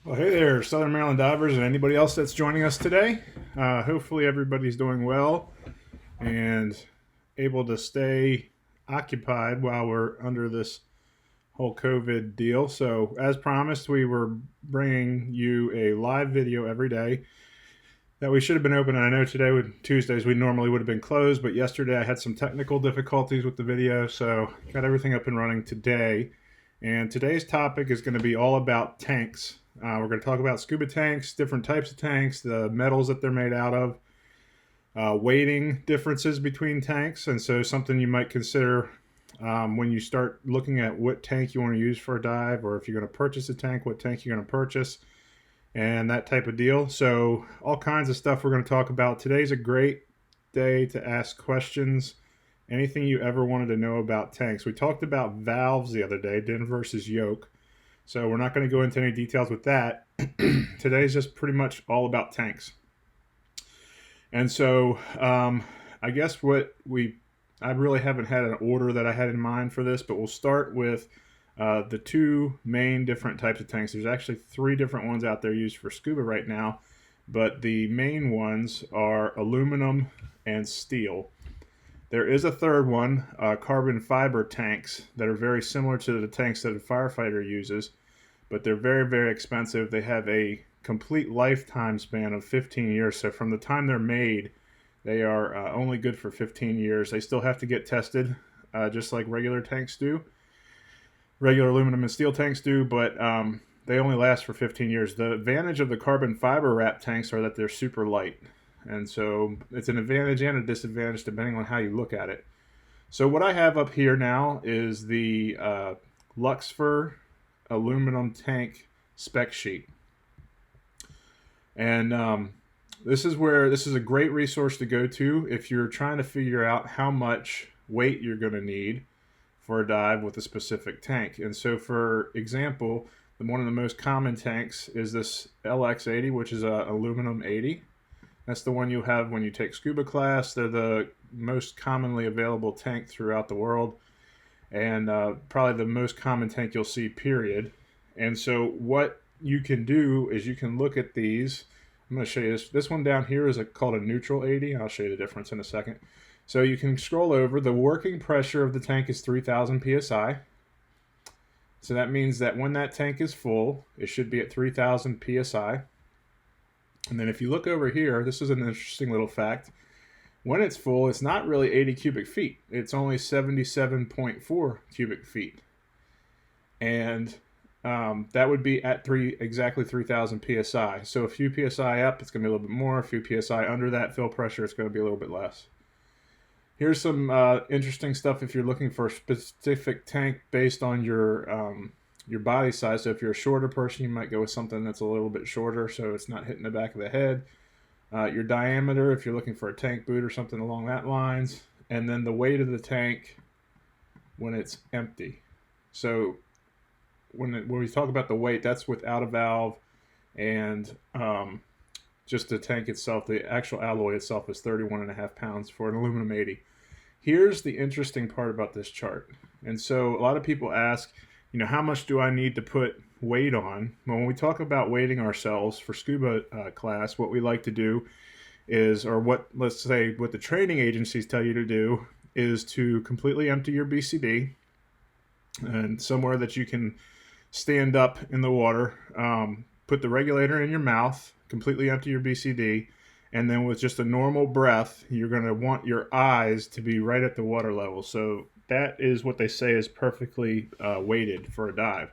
Well, hey there, Southern Maryland divers, and anybody else that's joining us today. Hopefully, everybody's doing well and able to stay occupied while we're under this whole COVID deal. So, as promised, we were bringing you a live video every day that we should have been open. And I know today, with Tuesdays, we normally would have been closed, but yesterday I had some technical difficulties with the video, so got everything up and running today. And today's topic is going to be all about tanks. We're going to talk about scuba tanks, different types of tanks, the metals that they're made out of, weighting differences between tanks, and so something you might consider when you start looking at what tank you want to use for a dive, or if you're going to purchase a tank, what tank you're going to purchase, and that type of deal. So all kinds of stuff we're going to talk about. Today's a great day to ask questions. Anything you ever wanted to know about tanks. We talked about valves the other day, din versus yoke. So we're not going to go into any details with that. Today's just pretty much all about tanks. And so I guess I really haven't had an order that I had in mind for this, but we'll start with the two main different types of tanks. There's actually three different ones out there used for scuba right now, but the main ones are aluminum and steel. There is a third one, carbon fiber tanks, that are very similar to the tanks that a firefighter uses, but they're very, very expensive. They have a complete lifetime span of 15 years. So from the time they're made, they are only good for 15 years. They still have to get tested, just like regular tanks do. Regular aluminum and steel tanks do, but they only last for 15 years. The advantage of the carbon fiber wrap tanks are that they're super light. And so it's an advantage and a disadvantage depending on how you look at it. So what I have up here now is the Luxfer aluminum tank spec sheet. And this is a great resource to go to if you're trying to figure out how much weight you're going to need for a dive with a specific tank. And so, for example, one of the most common tanks is this LX80, which is a aluminum 80. That's the one you have when you take scuba class. They're the most commonly available tank throughout the world, and probably the most common tank you'll see, period. And so what you can do is you can look at these. I'm going to show you this. This one down here is called a neutral 80. I'll show you the difference in a second. So you can scroll over. The working pressure of the tank is 3,000 psi. So that means that when that tank is full, it should be at 3,000 psi. And then if you look over here, this is an interesting little fact. When it's full, it's not really 80 cubic feet. It's only 77.4 cubic feet. And that would be at exactly 3,000 psi. So a few psi up, it's going to be a little bit more. A few psi under that fill pressure, it's going to be a little bit less. Here's some interesting stuff if you're looking for a specific tank based on your body size. So if you're a shorter person, you might go with something that's a little bit shorter so it's not hitting the back of the head. Your diameter, if you're looking for a tank boot or something along that lines. And then the weight of the tank when it's empty. So when we talk about the weight, that's without a valve, and just the tank itself, the actual alloy itself is 31.5 pounds for an aluminum 80. Here's the interesting part about this chart. And so a lot of people ask, how much do I need to put weight on? Well, when we talk about weighting ourselves for scuba class, what we like to do is, let's say what the training agencies tell you to do, is to completely empty your BCD and somewhere that you can stand up in the water, put the regulator in your mouth, completely empty your BCD, and then with just a normal breath, you're going to want your eyes to be right at the water level. So that is what they say is perfectly weighted for a dive.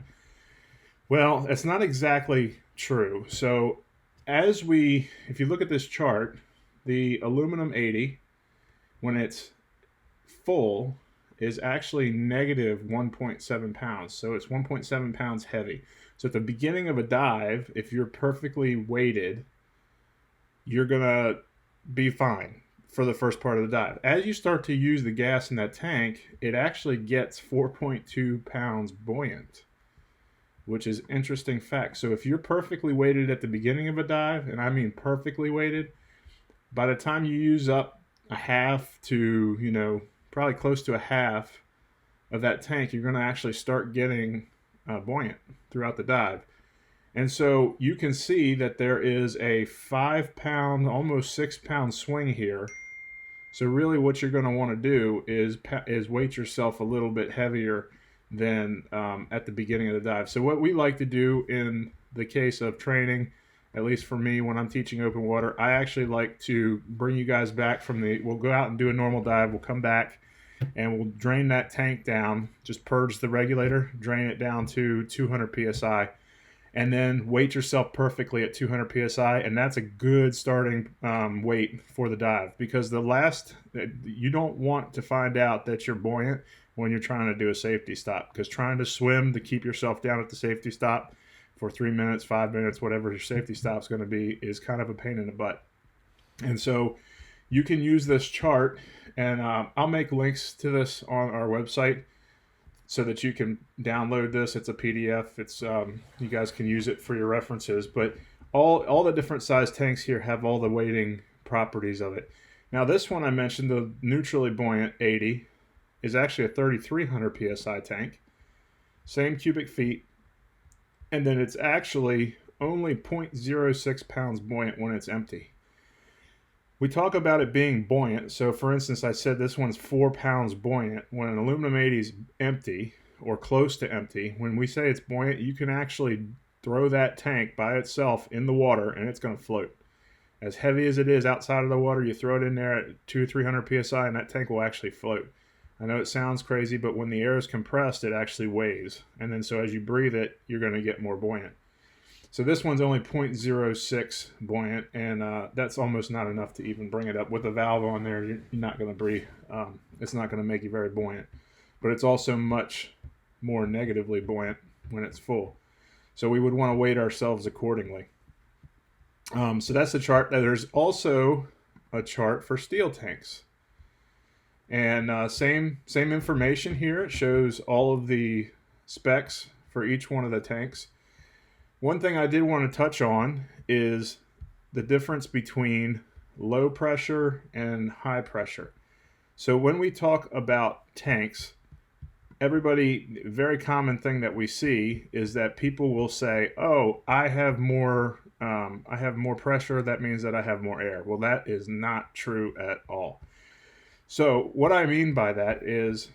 Well, that's not exactly true. So if you look at this chart, the aluminum 80, when it's full, is actually negative 1.7 pounds. So it's 1.7 pounds heavy. So at the beginning of a dive, if you're perfectly weighted, you're going to be fine for the first part of the dive. As you start to use the gas in that tank, it actually gets 4.2 pounds buoyant, which is interesting fact. So if you're perfectly weighted at the beginning of a dive, and I mean perfectly weighted, by the time you use up a half to, probably close to a half of that tank, you're going to actually start getting buoyant throughout the dive. And so you can see that there is a 5-pound, almost 6-pound swing here. So really what you're going to want to do is weight yourself a little bit heavier than at the beginning of the dive. So what we like to do in the case of training, at least for me when I'm teaching open water, I actually like to bring you guys back we'll go out and do a normal dive, we'll come back and we'll drain that tank down, just purge the regulator, drain it down to 200 psi, and then weight yourself perfectly at 200 psi, and that's a good starting weight for the dive, because you don't want to find out that you're buoyant when you're trying to do a safety stop, because trying to swim to keep yourself down at the safety stop for 3 minutes, 5 minutes, whatever your safety stop is going to be, is kind of a pain in the butt. And so you can use this chart, and I'll make links to this on our website so that you can download this. It's a PDF. It's you guys can use it for your references. But all the different size tanks here have all the weighting properties of it. Now this one I mentioned, the neutrally buoyant 80, is actually a 3,300 psi tank. Same cubic feet. And then it's actually only 0.06 pounds buoyant when it's empty. We talk about it being buoyant. So for instance, I said this one's 4 pounds buoyant. When an aluminum 80 is empty or close to empty, when we say it's buoyant, you can actually throw that tank by itself in the water and it's going to float. As heavy as it is outside of the water, you throw it in there at 200-300 psi and that tank will actually float. I know it sounds crazy, but when the air is compressed, it actually weighs. And then so as you breathe it, you're going to get more buoyant. So this one's only 0.06 buoyant, and that's almost not enough to even bring it up. With a valve on there, you're not going to breathe. It's not going to make you very buoyant. But it's also much more negatively buoyant when it's full. So we would want to weight ourselves accordingly. So that's the chart. There's also a chart for steel tanks. And same information here. It shows all of the specs for each one of the tanks. One thing I did want to touch on is the difference between low pressure and high pressure. So when we talk about tanks, very common thing that we see is that people will say, oh, I have more pressure, that means that I have more air. Well, that is not true at all. So what I mean by that is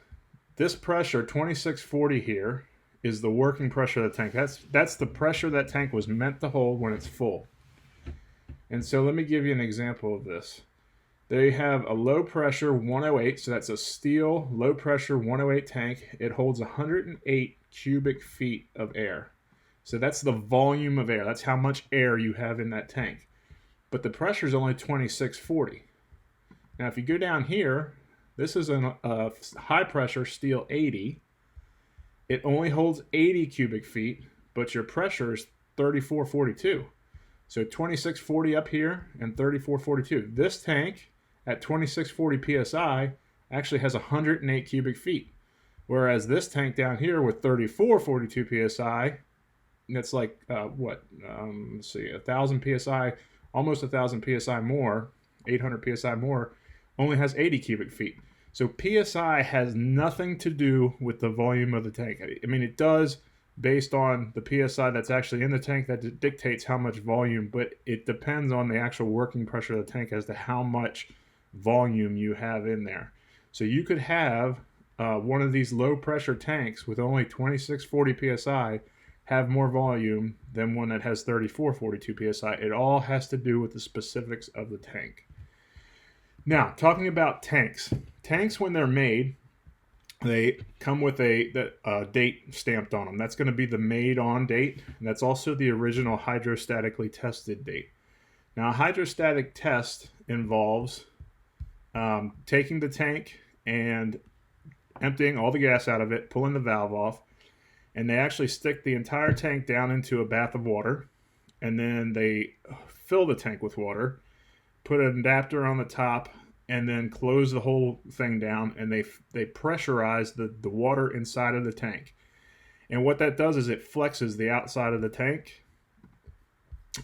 this pressure, 2640 here, is the working pressure of the tank. That's the pressure that tank was meant to hold when it's full. And so let me give you an example of this. They have a low pressure 108, so that's a steel low pressure 108 tank. It holds 108 cubic feet of air. So that's the volume of air. That's how much air you have in that tank. But the pressure is only 2640. Now if you go down here, this is a high pressure steel 80. It only holds 80 cubic feet, but your pressure is 3442. So 2640 up here and 3442. This tank at 2640 psi actually has 108 cubic feet. Whereas this tank down here with 3442 psi, it's like, let's see, 1,000 psi, almost 1,000 psi more, 800 psi more, only has 80 cubic feet. So PSI has nothing to do with the volume of the tank. I mean, it does based on the PSI that's actually in the tank that dictates how much volume, but it depends on the actual working pressure of the tank as to how much volume you have in there. So you could have one of these low pressure tanks with only 2640 PSI have more volume than one that has 3442 PSI. It all has to do with the specifics of the tank. Now, talking about tanks. Tanks, when they're made, they come with a date stamped on them. That's going to be the made on date, and that's also the original hydrostatically tested date. Now, a hydrostatic test involves taking the tank and emptying all the gas out of it, pulling the valve off, and they actually stick the entire tank down into a bath of water, and then they fill the tank with water, put an adapter on the top, and then close the whole thing down, and they pressurize the water inside of the tank. And what that does is it flexes the outside of the tank,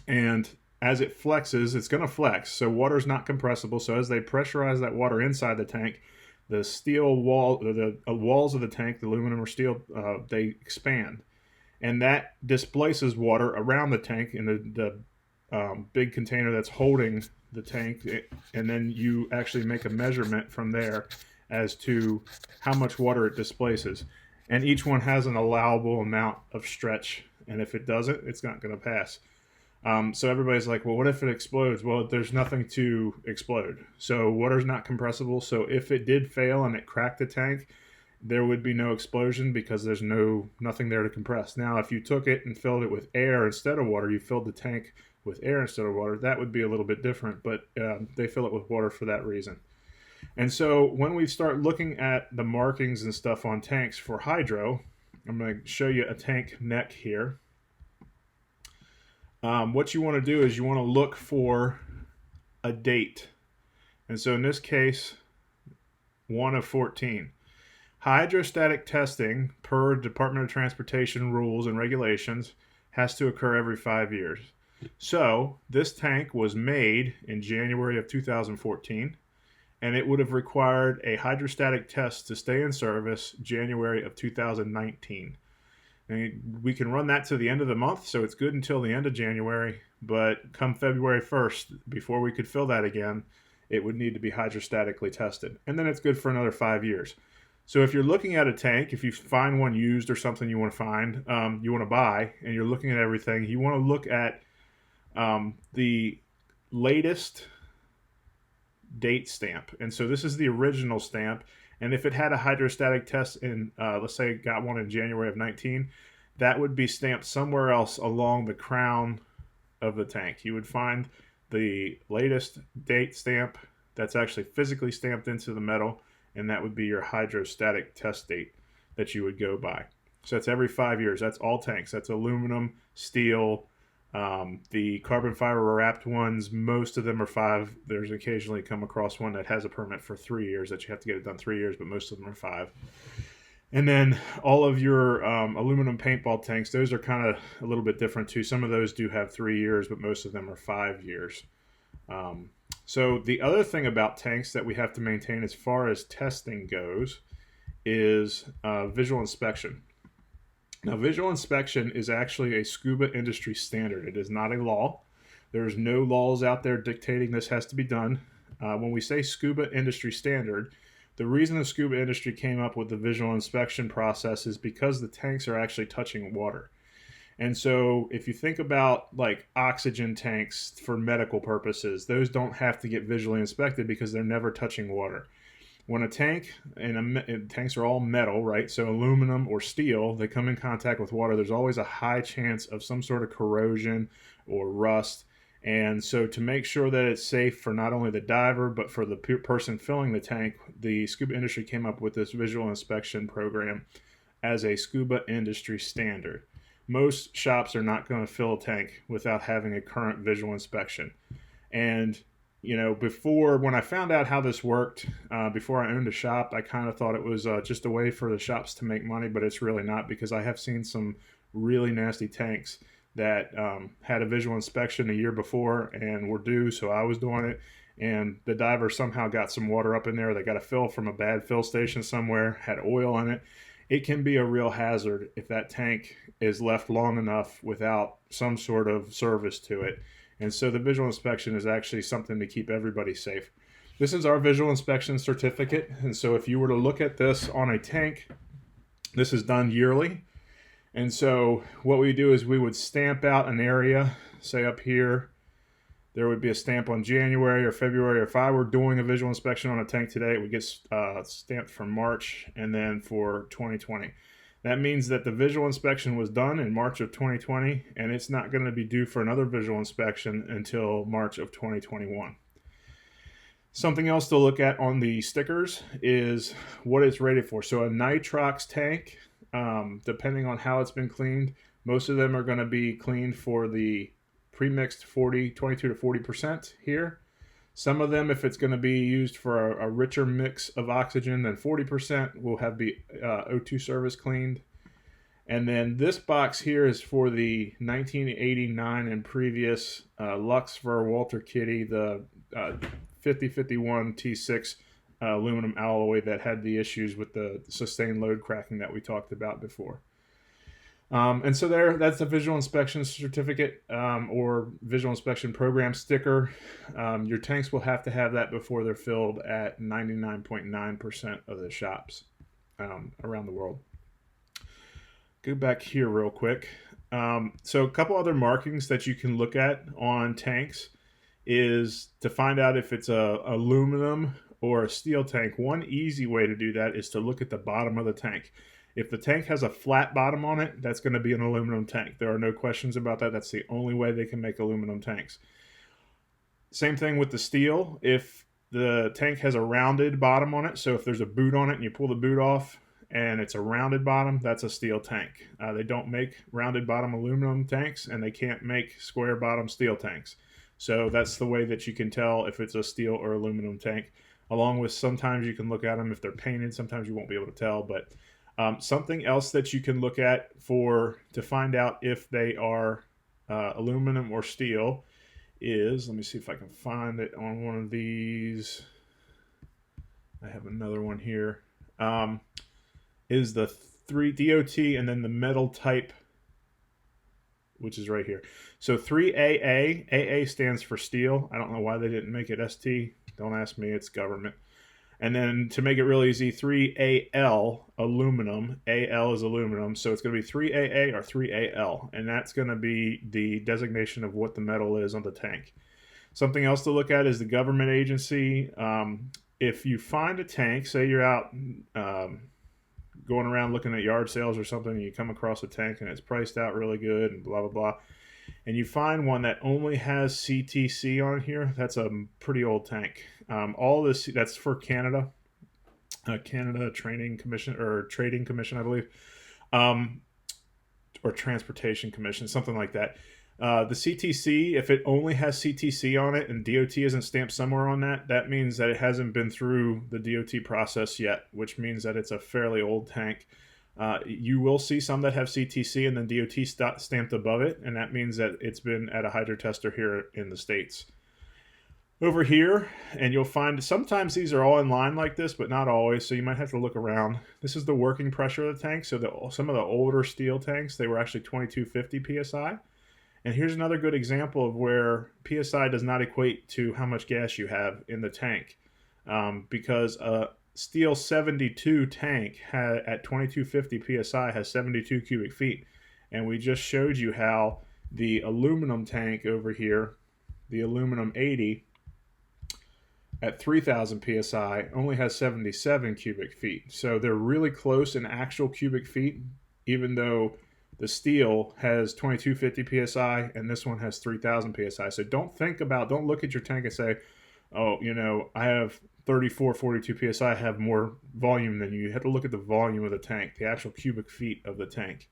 and as it flexes, it's going to flex. So water's not compressible, so as they pressurize that water inside the tank, the steel walls of the tank, the aluminum or steel, they expand. and that displaces water around the tank in the big container that's holding the tank, and then you actually make a measurement from there as to how much water it displaces. And each one has an allowable amount of stretch, and if it doesn't, it's not going to pass. So everybody's like, well, what if it explodes? Well, there's nothing to explode. So water's not compressible. So if it did fail and it cracked the tank, there would be no explosion because there's nothing there to compress. Now, if you took it and filled it with air instead of water, you filled the tank with air instead of water, that would be a little bit different, but they fill it with water for that reason. And so when we start looking at the markings and stuff on tanks for hydro, I'm going to show you a tank neck here. What you want to do is you want to look for a date. And so in this case, 1 of 14. Hydrostatic testing, per Department of Transportation rules and regulations, has to occur every 5 years. So this tank was made in January of 2014, and it would have required a hydrostatic test to stay in service January of 2019. And we can run that to the end of the month, so it's good until the end of January, but come February 1st, before we could fill that again, it would need to be hydrostatically tested. And then it's good for another 5 years. So if you're looking at a tank, if you find one used or something you want to find, you want to buy, and you're looking at everything, you want to look at the latest date stamp. And so this is the original stamp. And if it had a hydrostatic test in, let's say it got one in January of 19, that would be stamped somewhere else along the crown of the tank. You would find the latest date stamp that's actually physically stamped into the metal, and that would be your hydrostatic test date that you would go by. So that's every 5 years. That's all tanks. That's aluminum, steel, the carbon fiber wrapped ones, most of them are 5. There's occasionally come across one that has a permit for 3 years that you have to get it done 3 years, but most of them are 5. And then all of your aluminum paintball tanks, those are kind of a little bit different too. Some of those do have 3 years, but most of them are 5 years. So the other thing about tanks that we have to maintain as far as testing goes is visual inspection. Now, visual inspection is actually a scuba industry standard. It is not a law. There's no laws out there dictating this has to be done. When we say scuba industry standard, the reason the scuba industry came up with the visual inspection process is because the tanks are actually touching water. And so if you think about like oxygen tanks for medical purposes, those don't have to get visually inspected because they're never touching water. When a tank, and tanks are all metal, right? So aluminum or steel, they come in contact with water. There's always a high chance of some sort of corrosion or rust. And so to make sure that it's safe for not only the diver, but for the person filling the tank, the scuba industry came up with this visual inspection program as a scuba industry standard. Most shops are not going to fill a tank without having a current visual inspection. And you know, when I found out how this worked, before I owned a shop, I kind of thought it was just a way for the shops to make money, but it's really not, because I have seen some really nasty tanks that had a visual inspection a year before and were due, so I was doing it, and the diver somehow got some water up in there. They got a fill from a bad fill station somewhere, had oil in it. It can be a real hazard if that tank is left long enough without some sort of service to it. And so the visual inspection is actually something to keep everybody safe. This is our visual inspection certificate. And so if you were to look at this on a tank, this is done yearly. And so what we do is we would stamp out an area, say up here, there would be a stamp on January or February. Or if I were doing a visual inspection on a tank today, it would get stamped for March and then for 2020. That means that the visual inspection was done in March of 2020, and it's not going to be due for another visual inspection until March of 2021. Something else to look at on the stickers is what it's rated for. So a nitrox tank, depending on how it's been cleaned, most of them are going to be cleaned for the pre-mixed 22 to 40% here. Some of them, if it's going to be used for a richer mix of oxygen than 40%, will have the O2 service cleaned. And then this box here is for the 1989 and previous Luxfer Walter Kitty, the 5051 T6 aluminum alloy that had the issues with the sustained load cracking that we talked about before. And so that's a visual inspection certificate or visual inspection program sticker. Your tanks will have to have that before they're filled at 99.9% of the shops around the world. Go back here real quick. So a couple other markings that you can look at on tanks is to find out if it's a aluminum or a steel tank. One easy way to do that is to look at the bottom of the tank. If the tank has a flat bottom on it, that's going to be an aluminum tank. There are no questions about that. That's the only way they can make aluminum tanks. Same thing with the steel. If the tank has a rounded bottom on it, so if there's a boot on it and you pull the boot off and it's a rounded bottom, that's a steel tank. They don't make rounded bottom aluminum tanks, and they can't make square bottom steel tanks. So that's the way that you can tell if it's a steel or aluminum tank. Along with sometimes you can look at them if they're painted. Sometimes you won't be able to tell. But something else that you can look at to find out if they are aluminum or steel is, let me see if I can find it on one of these. I have another one here. Is the 3 DOT and then the metal type, which is right here. So 3AA, AA stands for steel. I don't know why they didn't make it ST. Don't ask me, it's government. And then to make it real easy, 3AL, aluminum. AL is aluminum. So it's going to be 3AA or 3AL. And that's going to be the designation of what the metal is on the tank. Something else to look at is the government agency. If you find a tank, say you're out going around looking at yard sales or something, and you come across a tank and it's priced out really good and blah, blah, blah, and you find one that only has CTC on here, that's a pretty old tank. All this, that's for Canada, Canada Training Commission, or Trading Commission, I believe, or Transportation Commission, something like that. The CTC, if it only has CTC on it and DOT isn't stamped somewhere on that, that means that it hasn't been through the DOT process yet, which means that it's a fairly old tank. You will see some that have CTC and then DOT stamped above it, and that means that it's been at a hydro tester here in the States. Over here, and you'll find sometimes these are all in line like this, but not always, so you might have to look around. This is the working pressure of the tank. So some of the older steel tanks, they were actually 2250 PSI. And here's another good example of where PSI does not equate to how much gas you have in the tank. Because a steel 72 tank at 2250 PSI has 72 cubic feet. And we just showed you how the aluminum tank over here, the aluminum 80, at 3000 PSI only has 77 cubic feet. So they're really close in actual cubic feet, even though the steel has 2250 PSI and this one has 3000 PSI. So don't look at your tank and say, oh, I have 3442 PSI, I have more volume than you. You have to look at the volume of the tank, the actual cubic feet of the tank,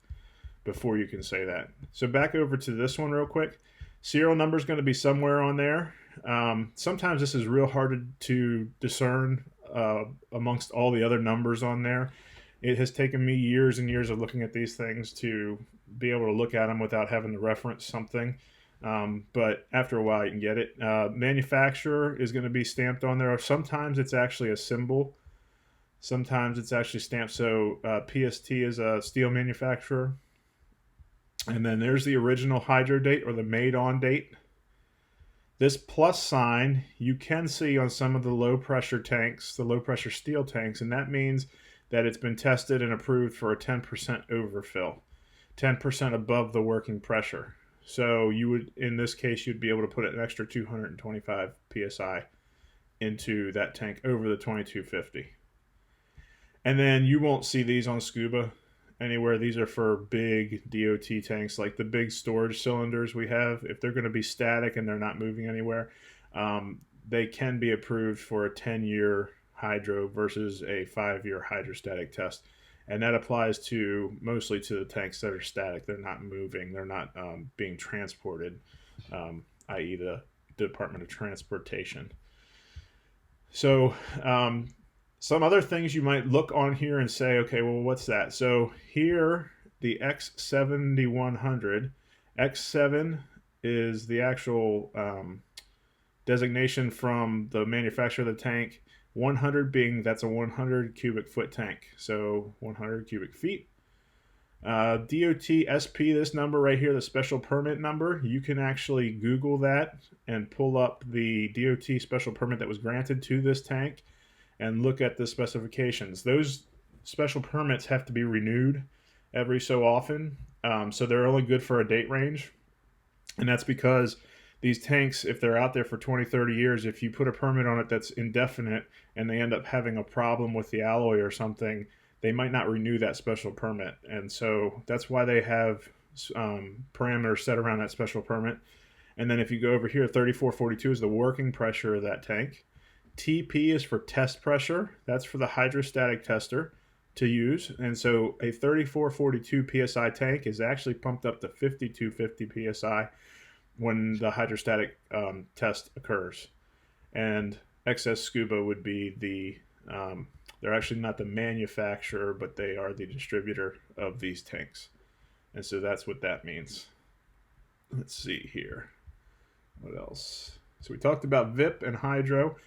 before you can say that. So back over to this one real quick. Serial number is going to be somewhere on there. Sometimes this is real hard to discern amongst all the other numbers on there. It has taken me years and years of looking at these things to be able to look at them without having to reference something. But after a while, you can get it. Manufacturer is going to be stamped on there. Sometimes it's actually a symbol. Sometimes it's actually stamped. So PST is a steel manufacturer. And then there's the original hydro date or the made on date. This plus sign you can see on some of the low pressure tanks, the low pressure steel tanks, and that means that it's been tested and approved for a 10% overfill, 10% above the working pressure. So you would, in this case, you'd be able to put an extra 225 PSI into that tank over the 2250. And then you won't see these on Scuba anywhere. These are for big DOT tanks, like the big storage cylinders we have. If they're going to be static and they're not moving anywhere, they can be approved for a 10-year hydro versus a 5-year hydrostatic test. And that applies mostly to the tanks that are static. They're not moving. They're not being transported, i.e. the Department of Transportation. So some other things you might look on here and say, okay, well, what's that? So here, the X7100. X7 is the actual designation from the manufacturer of the tank. 100 being that's a 100 cubic foot tank, so 100 cubic feet. DOT SP, this number right here, the special permit number, you can actually Google that and pull up the DOT special permit that was granted to this tank and look at the specifications. Those special permits have to be renewed every so often, so they're only good for a date range. And that's because these tanks, if they're out there for 20, 30 years, if you put a permit on it that's indefinite and they end up having a problem with the alloy or something, they might not renew that special permit. And so that's why they have parameters set around that special permit. And then if you go over here, 3442 is the working pressure of that tank. TP is for test pressure. That's for the hydrostatic tester to use. And so a 3442 PSI tank is actually pumped up to 5250 PSI when the hydrostatic test occurs. And XS Scuba would be the, they're actually not the manufacturer, but they are the distributor of these tanks. And so that's what that means. Let's see here. What else? So we talked about VIP and hydro.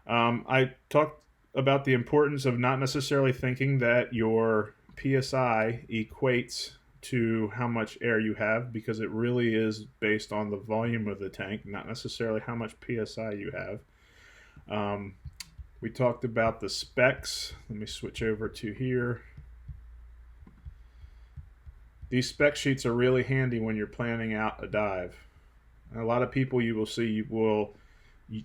I talked about the importance of not necessarily thinking that your PSI equates to how much air you have, because it really is based on the volume of the tank, not necessarily how much PSI you have. We talked about the specs. Let me switch over to here. These spec sheets are really handy when you're planning out a dive. A lot of people you will see will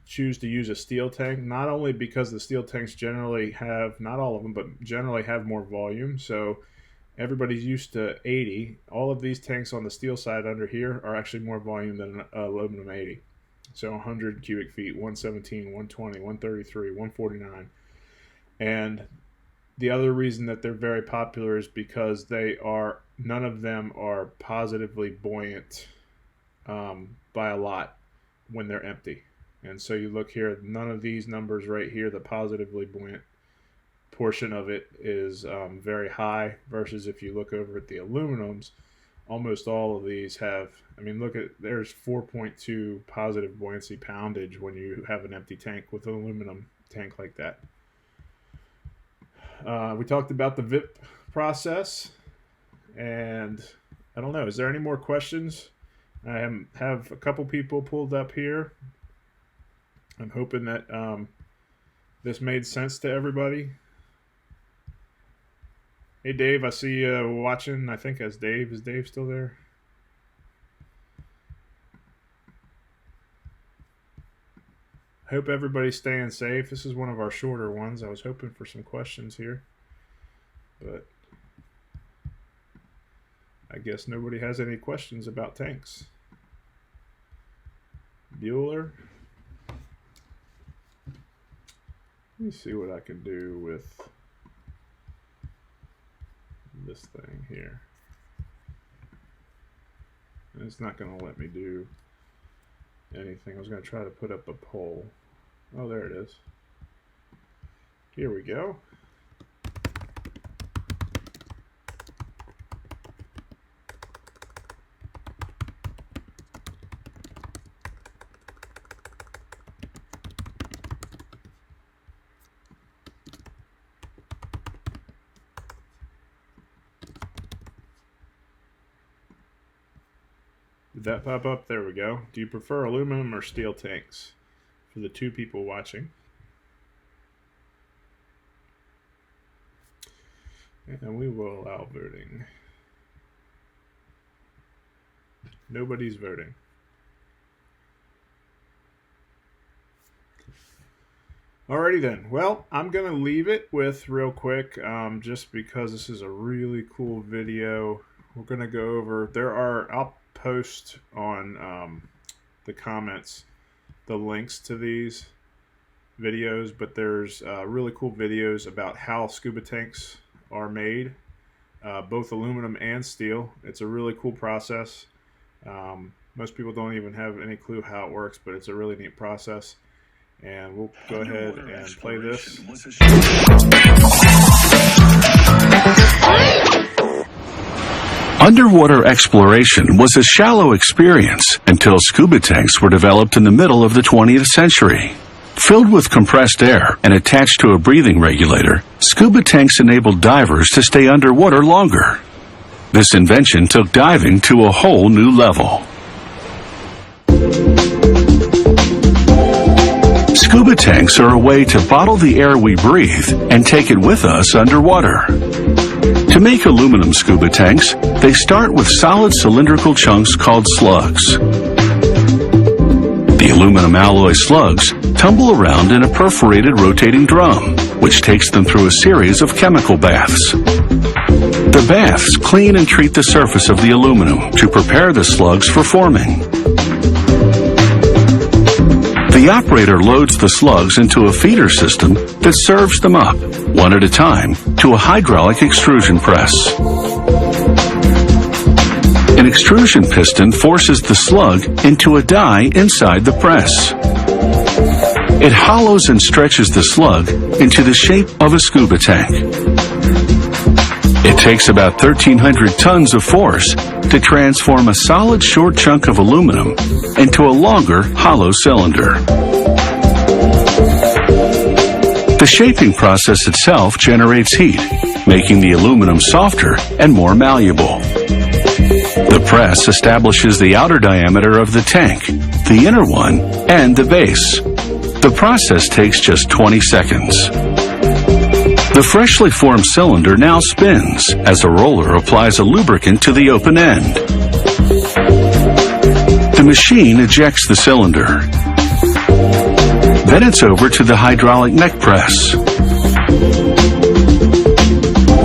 choose to use a steel tank, not only because the steel tanks generally have, not all of them, but generally have more volume. So everybody's used to 80. All of these tanks on the steel side under here are actually more volume than aluminum 80. So 100 cubic feet, 117, 120, 133, 149. And the other reason that they're very popular is because none of them are positively buoyant by a lot when they're empty. And so you look here, none of these numbers right here, the positively buoyant portion of it is very high, versus if you look over at the aluminums, almost all of these have, I mean, look at, there's 4.2 positive buoyancy poundage when you have an empty tank with an aluminum tank like that. We talked about the VIP process, and I don't know, is there any more questions? I have a couple people pulled up here. I'm hoping that this made sense to everybody. Hey Dave, I see you watching, I think as Dave. Is Dave still there? Hope everybody's staying safe. This is one of our shorter ones. I was hoping for some questions here, but I guess nobody has any questions about tanks. Bueller. Let me see what I can do with this thing here. It's not going to let me do anything. I was going to try to put up a poll. Oh, there it is. Here we go. Did that pop up? There we go. Do you prefer aluminum or steel tanks? For the 2 people watching. And we will allow voting. Nobody's voting. Alrighty then. Well, I'm going to leave it with real quick, just because this is a really cool video. We're going to go over, I'll post on the comments the links to these videos, but there's really cool videos about how scuba tanks are made, both aluminum and steel. It's a really cool process. Most people don't even have any clue how it works, but it's a really neat process. And we'll go ahead and play this. Underwater exploration was a shallow experience until scuba tanks were developed in the middle of the 20th century. Filled with compressed air and attached to a breathing regulator, scuba tanks enabled divers to stay underwater longer. This invention took diving to a whole new level. Scuba tanks are a way to bottle the air we breathe and take it with us underwater. To make aluminum scuba tanks, they start with solid cylindrical chunks called slugs. The aluminum alloy slugs tumble around in a perforated rotating drum, which takes them through a series of chemical baths. The baths clean and treat the surface of the aluminum to prepare the slugs for forming. The operator loads the slugs into a feeder system that serves them up, one at a time, to a hydraulic extrusion press. An extrusion piston forces the slug into a die inside the press. It hollows and stretches the slug into the shape of a scuba tank. It takes about 1,300 tons of force to transform a solid short chunk of aluminum into a longer hollow cylinder. The shaping process itself generates heat, making the aluminum softer and more malleable. The press establishes the outer diameter of the tank, the inner one, and the base. The process takes just 20 seconds. The freshly formed cylinder now spins as a roller applies a lubricant to the open end. The machine ejects the cylinder. Then it's over to the hydraulic neck press.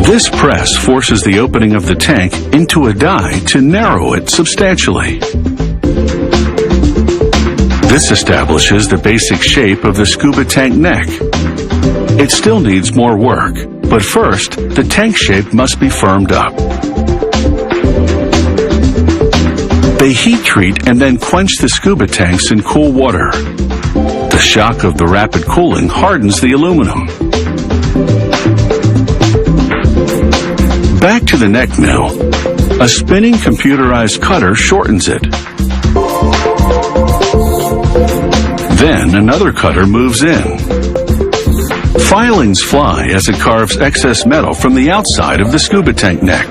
This press forces the opening of the tank into a die to narrow it substantially. This establishes the basic shape of the scuba tank neck. It still needs more work, but first, the tank shape must be firmed up. They heat treat and then quench the scuba tanks in cool water. The shock of the rapid cooling hardens the aluminum. Back to the neck now. A spinning computerized cutter shortens it. Then another cutter moves in. Filings fly as it carves excess metal from the outside of the scuba tank neck.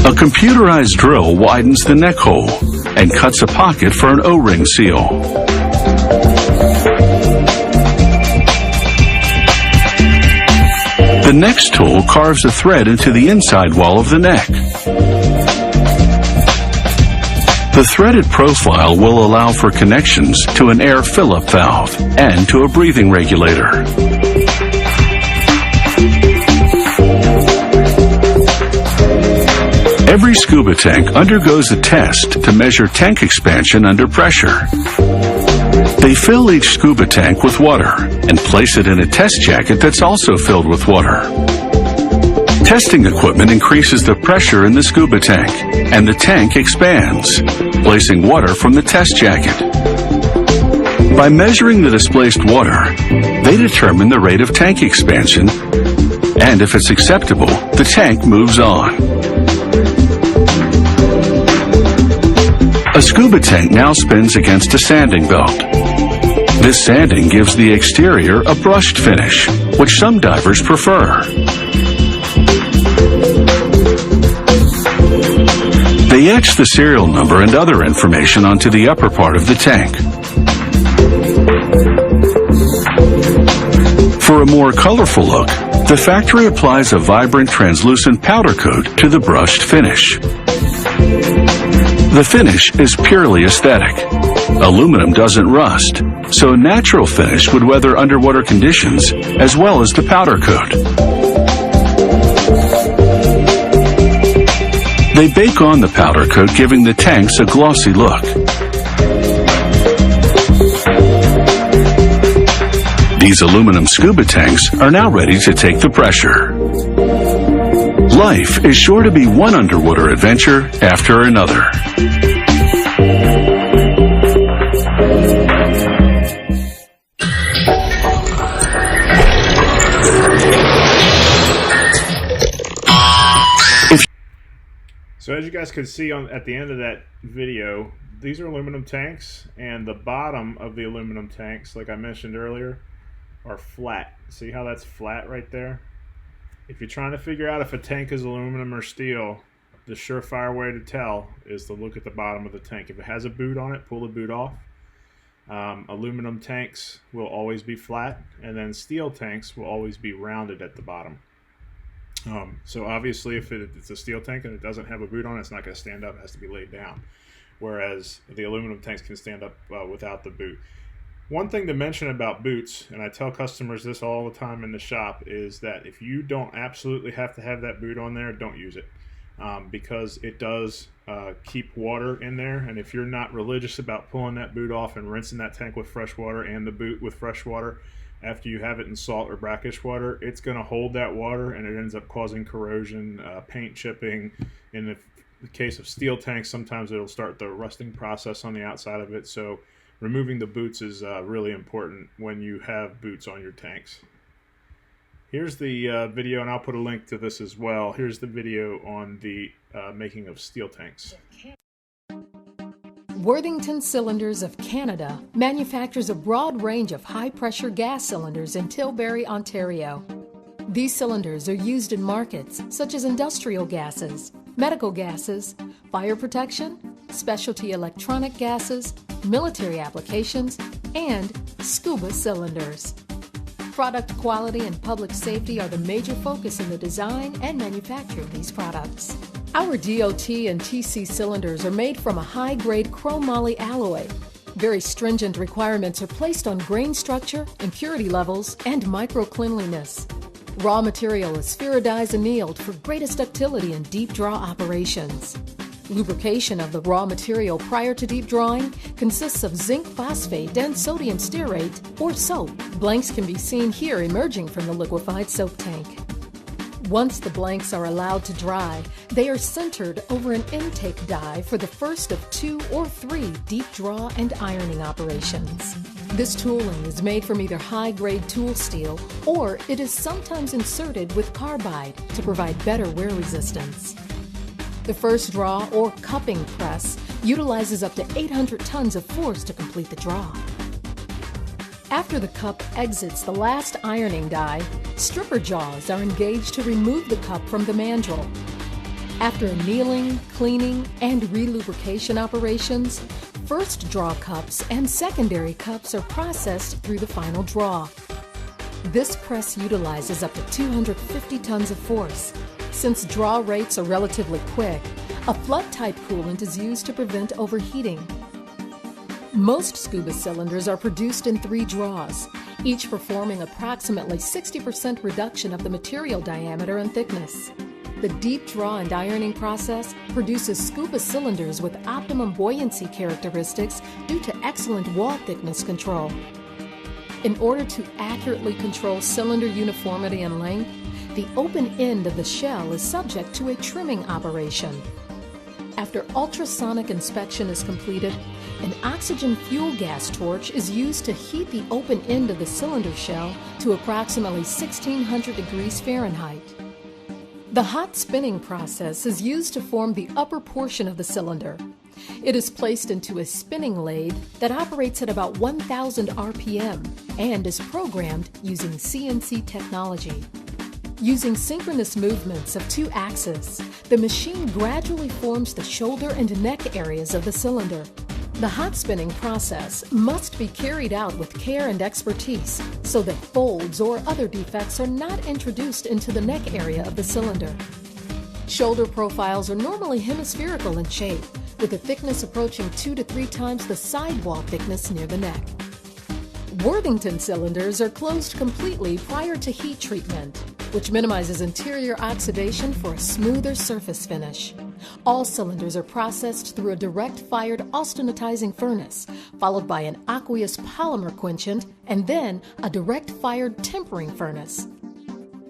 A computerized drill widens the neck hole and cuts a pocket for an O-ring seal. The next tool carves a thread into the inside wall of the neck. The threaded profile will allow for connections to an air fill-up valve and to a breathing regulator. Every scuba tank undergoes a test to measure tank expansion under pressure. They fill each scuba tank with water and place it in a test jacket that's also filled with water. Testing equipment increases the pressure in the scuba tank, and the tank expands, placing water from the test jacket. By measuring the displaced water, they determine the rate of tank expansion, and if it's acceptable, the tank moves on. A scuba tank now spins against a sanding belt. This sanding gives the exterior a brushed finish, which some divers prefer. They etch the serial number and other information onto the upper part of the tank. For a more colorful look, the factory applies a vibrant translucent powder coat to the brushed finish. The finish is purely aesthetic. Aluminum doesn't rust, so a natural finish would weather underwater conditions as well as the powder coat. They bake on the powder coat, giving the tanks a glossy look. These aluminum scuba tanks are now ready to take the pressure. Life is sure to be one underwater adventure after another. So as you guys can see at the end of that video, these are aluminum tanks, and the bottom of the aluminum tanks, like I mentioned earlier, are flat. See how that's flat right there? If you're trying to figure out if a tank is aluminum or steel, the surefire way to tell is to look at the bottom of the tank. If it has a boot on it, pull the boot off. Aluminum tanks will always be flat, and then steel tanks will always be rounded at the bottom. So obviously if it's a steel tank and it doesn't have a boot on it, it's not going to stand up, it has to be laid down. Whereas the aluminum tanks can stand up without the boot. One thing to mention about boots, and I tell customers this all the time in the shop, is that if you don't absolutely have to have that boot on there, don't use it. Because it does keep water in there, and if you're not religious about pulling that boot off and rinsing that tank with fresh water and the boot with fresh water after you have it in salt or brackish water, it's going to hold that water, and it ends up causing corrosion, paint chipping. In the case of steel tanks, sometimes it'll start the rusting process on the outside of it. So removing the boots is really important when you have boots on your tanks. Here's the video, and I'll put a link to this as well. Here's the video on the making of steel tanks. Worthington Cylinders of Canada manufactures a broad range of high-pressure gas cylinders in Tilbury, Ontario. These cylinders are used in markets such as industrial gases, medical gases, fire protection, specialty electronic gases, military applications, and scuba cylinders. Product quality and public safety are the major focus in the design and manufacture of these products. Our DOT and TC cylinders are made from a high-grade chromoly alloy. Very stringent requirements are placed on grain structure, impurity levels, and microcleanliness. Raw material is spherodized annealed for greatest ductility in deep draw operations. Lubrication of the raw material prior to deep drawing consists of zinc phosphate and sodium stearate, or soap. Blanks can be seen here emerging from the liquefied soap tank. Once the blanks are allowed to dry, they are centered over an intake die for the first of 2 or 3 deep draw and ironing operations. This tooling is made from either high-grade tool steel, or it is sometimes inserted with carbide to provide better wear resistance. The first draw or cupping press utilizes up to 800 tons of force to complete the draw. After the cup exits the last ironing die, stripper jaws are engaged to remove the cup from the mandrel. After annealing, cleaning, and relubrication operations, first draw cups and secondary cups are processed through the final draw. This press utilizes up to 250 tons of force. Since draw rates are relatively quick, a flood-type coolant is used to prevent overheating. Most scuba cylinders are produced in 3 draws, each performing approximately 60% reduction of the material diameter and thickness. The deep draw and ironing process produces scuba cylinders with optimum buoyancy characteristics due to excellent wall thickness control. In order to accurately control cylinder uniformity and length, the open end of the shell is subject to a trimming operation. After ultrasonic inspection is completed, an oxygen fuel gas torch is used to heat the open end of the cylinder shell to approximately 1600 degrees Fahrenheit. The hot spinning process is used to form the upper portion of the cylinder. It is placed into a spinning lathe that operates at about 1000 RPM and is programmed using CNC technology. Using synchronous movements of 2 axes, the machine gradually forms the shoulder and neck areas of the cylinder. The hot spinning process must be carried out with care and expertise so that folds or other defects are not introduced into the neck area of the cylinder. Shoulder profiles are normally hemispherical in shape, with a thickness approaching 2 to 3 times the sidewall thickness near the neck. Worthington cylinders are closed completely prior to heat treatment, which minimizes interior oxidation for a smoother surface finish. All cylinders are processed through a direct-fired austenitizing furnace, followed by an aqueous polymer quenchant, and then a direct-fired tempering furnace.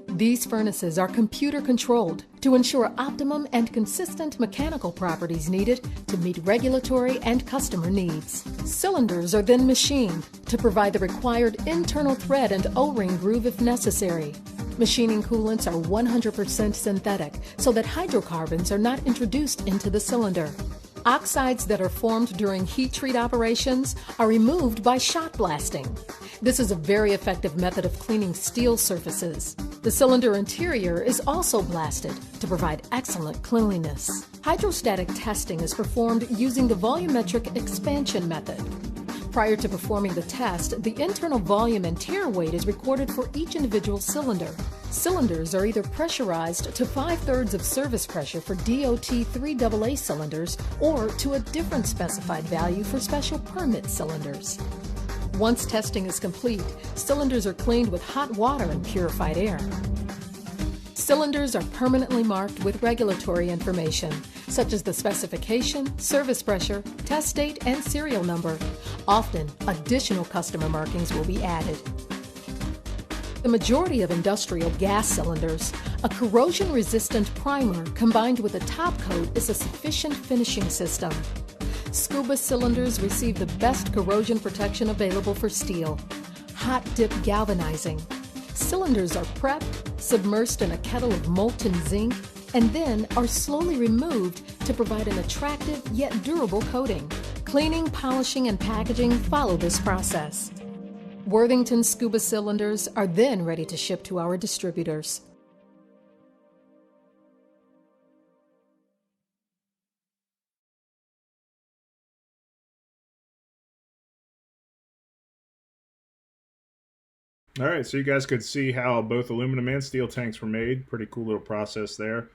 These furnaces are computer-controlled to ensure optimum and consistent mechanical properties needed to meet regulatory and customer needs. Cylinders are then machined to provide the required internal thread and O-ring groove if necessary. Machining coolants are 100% synthetic so that hydrocarbons are not introduced into the cylinder. Oxides that are formed during heat treat operations are removed by shot blasting. This is a very effective method of cleaning steel surfaces. The cylinder interior is also blasted to provide excellent cleanliness. Hydrostatic testing is performed using the volumetric expansion method. Prior to performing the test, the internal volume and tare weight is recorded for each individual cylinder. Cylinders are either pressurized to 5/3 of service pressure for DOT 3AA cylinders or to a different specified value for special permit cylinders. Once testing is complete, cylinders are cleaned with hot water and purified air. Cylinders are permanently marked with regulatory information, such as the specification, service pressure, test date, and serial number. Often, additional customer markings will be added. The majority of industrial gas cylinders, a corrosion-resistant primer combined with a top coat is a sufficient finishing system. Scuba cylinders receive the best corrosion protection available for steel. Hot dip galvanizing. Cylinders are prepped, submersed in a kettle of molten zinc, and then are slowly removed to provide an attractive yet durable coating. Cleaning, polishing, and packaging follow this process. Worthington Scuba cylinders are then ready to ship to our distributors. All right, so you guys could see how both aluminum and steel tanks were made. Pretty cool little process there.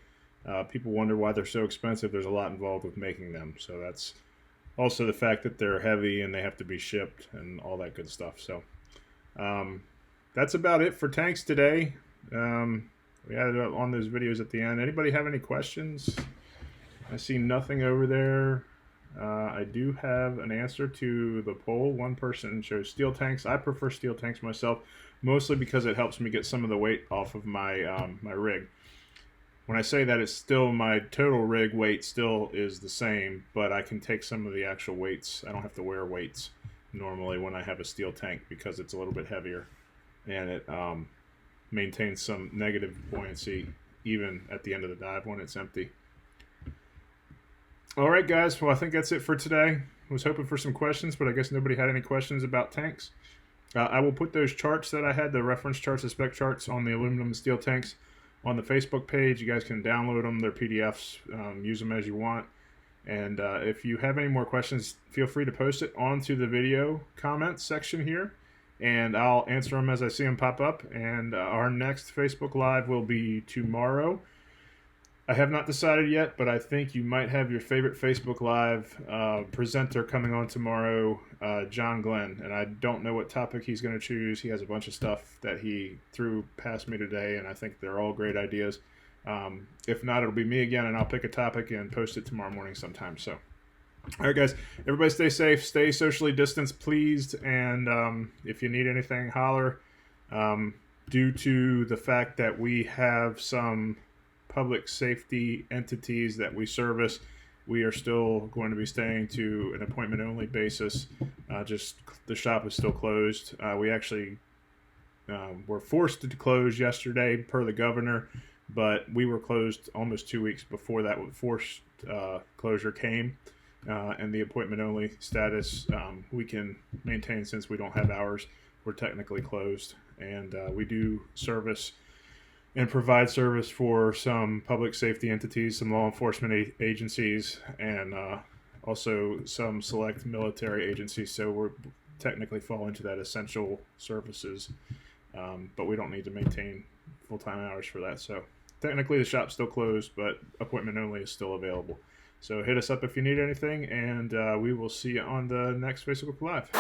People wonder why they're so expensive. There's a lot involved with making them. So that's also the fact that they're heavy and they have to be shipped and all that good stuff. So that's about it for tanks today. We added on those videos at the end. Anybody have any questions? I see nothing over there. I do have an answer to the poll. One person chose steel tanks. I prefer steel tanks myself, mostly because it helps me get some of the weight off of my my rig. When I say that, it's still my total rig weight still is the same, but I can take some of the actual weights. I don't have to wear weights normally when I have a steel tank because it's a little bit heavier, and it maintains some negative buoyancy even at the end of the dive when it's empty. All right, guys. Well, I think that's it for today. I was hoping for some questions, but I guess nobody had any questions about tanks. I will put those charts that I had, the reference charts, the spec charts on the aluminum and steel tanks on the Facebook page. You guys can download them. They're PDFs. Use them as you want. And if you have any more questions, feel free to post it onto the video comments section here, and I'll answer them as I see them pop up. And our next Facebook Live will be tomorrow. I have not decided yet, but I think you might have your favorite Facebook Live presenter coming on tomorrow, John Glenn. And I don't know what topic he's going to choose. He has a bunch of stuff that he threw past me today, and I think they're all great ideas. If not, it'll be me again, and I'll pick a topic and post it tomorrow morning sometime. So, all right, guys, everybody stay safe, stay socially distanced, pleased, and if you need anything, holler. Due to the fact that we have some public safety entities that we service, we are still going to be staying to an appointment-only basis. Just the shop is still closed. We actually were forced to close yesterday per the governor, but we were closed almost 2 weeks before that forced closure came. And the appointment-only status we can maintain since we don't have hours. We're technically closed, and we do service and provide service for some public safety entities, some law enforcement agencies, and also some select military agencies. So we're technically fall into that essential services, but we don't need to maintain full-time hours for that. So technically the shop's still closed, but appointment only is still available. So hit us up if you need anything, and we will see you on the next Facebook Live.